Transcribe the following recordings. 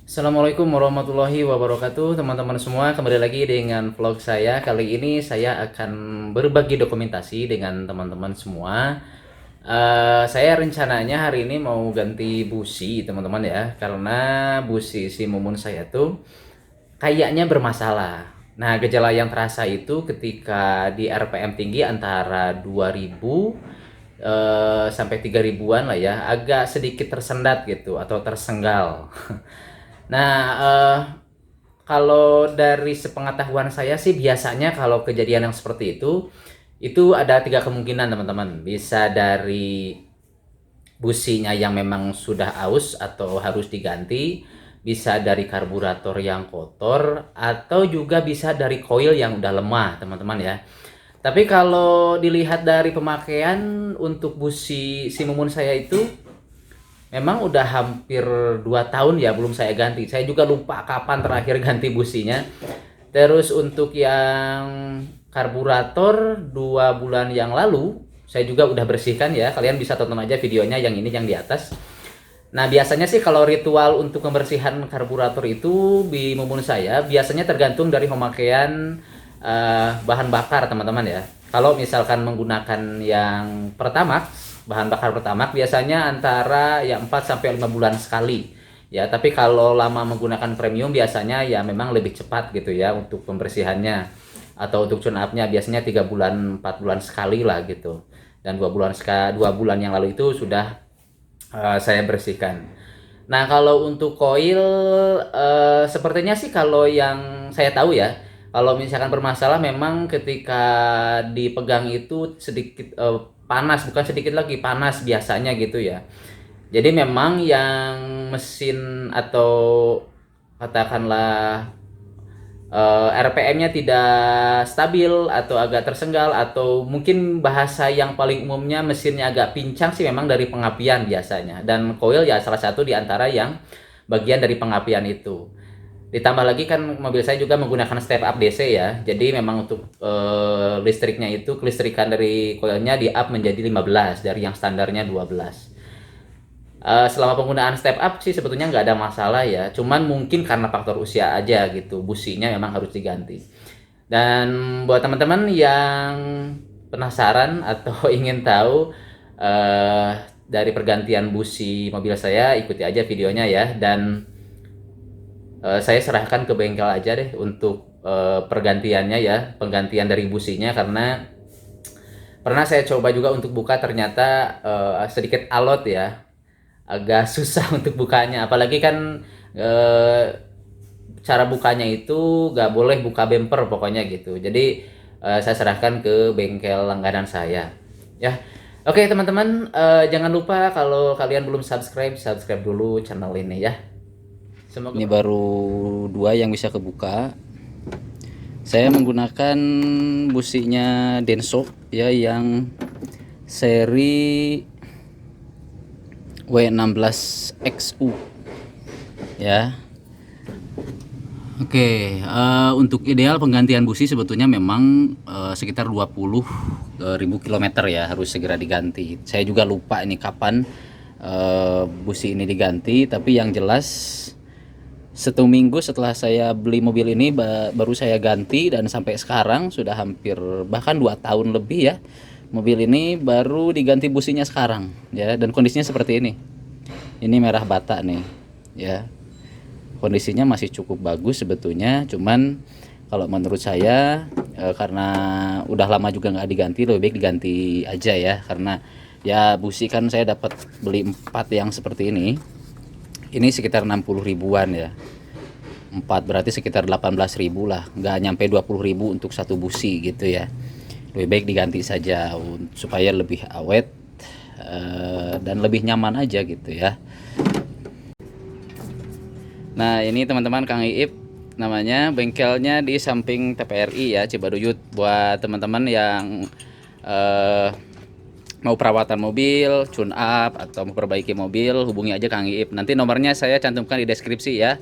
Assalamualaikum warahmatullahi wabarakatuh, teman-teman semua. Kembali lagi dengan vlog saya. Kali ini saya akan berbagi dokumentasi dengan teman-teman semua. Saya rencananya hari ini mau ganti busi, teman-teman ya, karena busi si mumun saya tuh kayaknya bermasalah. Nah, gejala yang terasa itu ketika di RPM tinggi antara 2000 sampai 3000-an lah ya, agak sedikit tersendat gitu atau tersenggal. Nah, kalau dari sepengetahuan saya sih biasanya kalau kejadian yang seperti itu ada tiga kemungkinan teman-teman. Bisa dari businya yang memang sudah aus atau harus diganti, bisa dari karburator yang kotor, atau juga bisa dari koil yang udah lemah teman-teman ya. Tapi kalau dilihat dari pemakaian untuk busi si mumun saya itu memang udah hampir 2 tahun ya belum saya ganti. Saya juga lupa kapan terakhir ganti businya. Terus untuk yang karburator 2 bulan yang lalu saya juga udah bersihkan ya. Kalian bisa tonton aja videonya yang ini yang di atas. Nah, biasanya sih kalau ritual untuk pembersihan karburator itu di mumun saya biasanya tergantung dari pemakaian bahan bakar teman-teman ya. Kalau misalkan menggunakan yang Pertamax, bahan bakar Pertamax biasanya antara ya 4 sampai 5 bulan sekali. Ya, tapi kalau lama menggunakan premium biasanya ya memang lebih cepat gitu ya untuk pembersihannya. Atau untuk tune up-nya biasanya 3 bulan 4 bulan sekali lah gitu. Dan 2 bulan yang lalu itu sudah saya bersihkan. Nah, kalau untuk koil sepertinya sih kalau yang saya tahu ya, kalau misalkan bermasalah memang ketika dipegang itu sedikit panas, bukan sedikit lagi panas biasanya gitu ya. Jadi memang yang mesin atau katakanlah RPM-nya tidak stabil atau agak tersenggal, atau mungkin bahasa yang paling umumnya mesinnya agak pincang sih memang dari pengapian biasanya. Dan coil ya salah satu di antara yang bagian dari pengapian itu. Ditambah lagi kan mobil saya juga menggunakan step up DC ya. Jadi memang untuk listriknya itu kelistrikan dari coilnya di up menjadi 15 dari yang standarnya 12. Selama penggunaan step up sih sebetulnya nggak ada masalah ya, cuman mungkin karena faktor usia aja gitu, businya memang harus diganti. Dan buat teman-teman yang penasaran atau ingin tahu dari pergantian busi mobil saya, ikuti aja videonya ya. Dan saya serahkan ke bengkel aja deh untuk pergantiannya ya, penggantian dari businya, karena pernah saya coba juga untuk buka, ternyata sedikit alot ya, agak susah untuk bukanya, apalagi kan eh, cara bukanya itu nggak boleh buka bumper pokoknya gitu. Jadi saya serahkan ke bengkel langganan saya ya. Oke teman-teman, jangan lupa kalau kalian belum subscribe, subscribe dulu channel ini ya. Semoga Ini baru dua yang bisa kebuka. Saya menggunakan businya Denso ya, yang seri W16XU ya. Oke, untuk ideal penggantian busi sebetulnya memang sekitar 20.000 kilometer ya, harus segera diganti. Saya juga lupa ini kapan busi ini diganti, tapi yang jelas 1 minggu setelah saya beli mobil ini baru saya ganti, dan sampai sekarang sudah hampir bahkan 2 tahun lebih ya. Mobil ini baru diganti businya sekarang ya, dan kondisinya seperti ini. Ini merah bata nih ya. Kondisinya masih cukup bagus sebetulnya, cuman kalau menurut saya karena udah lama juga nggak diganti, lebih baik diganti aja ya, karena ya busi kan saya dapat beli 4 yang seperti ini sekitar 60 ribuan ya. 4 berarti sekitar 18.000 lah, nggak nyampe 20.000 untuk satu busi gitu ya. Lebih baik diganti saja supaya lebih awet dan lebih nyaman aja gitu ya. Nah ini teman-teman, Kang Iip namanya, bengkelnya di samping TPRI ya, Cibaduyut. Buat teman-teman yang eh, mau perawatan mobil, tune up, atau mau perbaiki mobil, hubungi aja Kang Iip. Nanti nomornya saya cantumkan di deskripsi ya.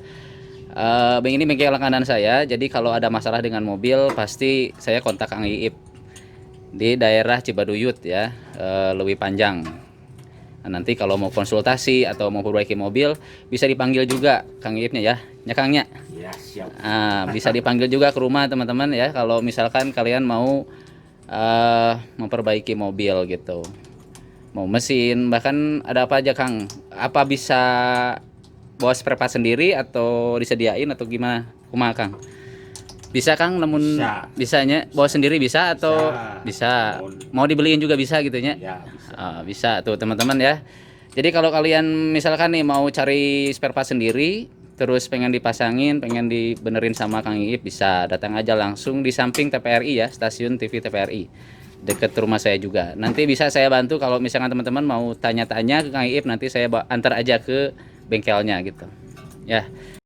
Ini bengkel langganan saya, jadi kalau ada masalah dengan mobil pasti saya kontak Kang Iip di daerah Cibaduyut ya, Leuwi Panjang. Nah, nanti kalau mau konsultasi atau mau perbaiki mobil bisa dipanggil juga Kang Iipnya ya. Ya Kangnya. Ya, siap. Bisa dipanggil juga ke rumah teman-teman ya kalau misalkan kalian mau memperbaiki mobil gitu. Mau mesin, bahkan ada apa aja Kang? Apa bisa bawa spare part sendiri atau disediain atau gimana? Kumaha Kang? Bisa Kang, namun Bisa. bisanya bawa sendiri bisa atau bisa. Mau dibeliin juga bisa gitu nya. Ya, bisa. Bisa tuh teman-teman ya. Jadi kalau kalian misalkan nih mau cari spare part sendiri, terus pengen dipasangin, pengen dibenerin sama Kang Iip, bisa datang aja langsung di samping TPRI ya, stasiun TV TPRI. Deket rumah saya juga. Nanti bisa saya bantu kalau misalkan teman-teman mau tanya-tanya ke Kang Iip, nanti saya antar aja ke bengkelnya gitu. Ya.